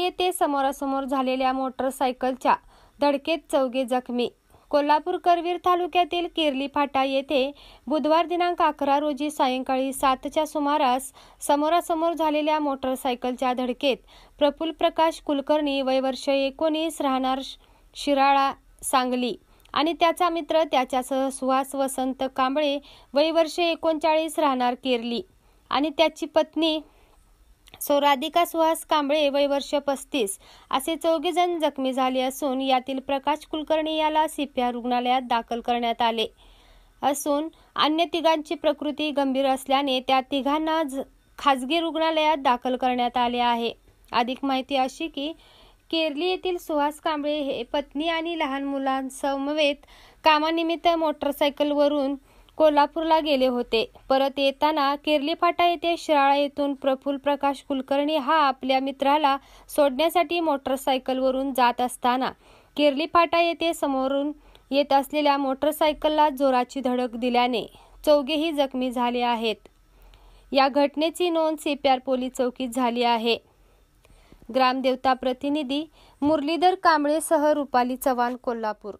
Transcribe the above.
येथे समोरासमोर झालेल्या मोटरसायकलच्या धडकेत चौघे जखमी. कोल्हापूर करवीर तालुक्यातील किर्ली फाटा येथे बुधवार दिनांक 11 रोजी सायंकाळी 7च्या सुमारास समोरासमोर झालेल्या मोटरसायकलच्या धडकेत प्रफुल्ल प्रकाश कुलकर्णी वय वर्ष 19 राहणार शिराळा सांगली आणि त्याचा मित्र त्याच्यासह सुहास वसंत कांबळे वय वर्ष 39 राहणार किर्ली आणि त्याची पत्नी राधिका सुहास कांबळे वय वर्ष 35 असे 4 जण जखमी झाले असून यातील प्रकाश कुलकर्णी याला CPR रुग्णालयात दाखल करण्यात आले असून अन्य तिघांची प्रकृती गंभीर असल्याने त्या तिघांना खासगी रुग्णालयात दाखल करण्यात आले आहे. अधिक माहिती अशी की किर्ली येथील सुहास कांबळे हे पत्नी आणि लहान मुलांसमवेत कामानिमित्त मोटरसायकलवरून कोल्हापूरला गेले होते. परत येताना किर्ली फाटा येथे शिराळा येथून प्रफुल्ल प्रकाश कुलकर्णी हा आपल्या मित्राला सोडण्यासाठी मोटरसायकलवरून जात असताना किर्ली फाटा येथे समोरून येत असलेल्या मोटरसायकलला जोराची धडक दिल्याने चौघेही जखमी झाले आहेत. या घटनेची नोंद CPR पोलीस चौकीत झाली आहे. ग्रामदेवता प्रतिनिधी मुरलीधर कांबळेसह रुपाली चव्हाण, कोल्हापूर.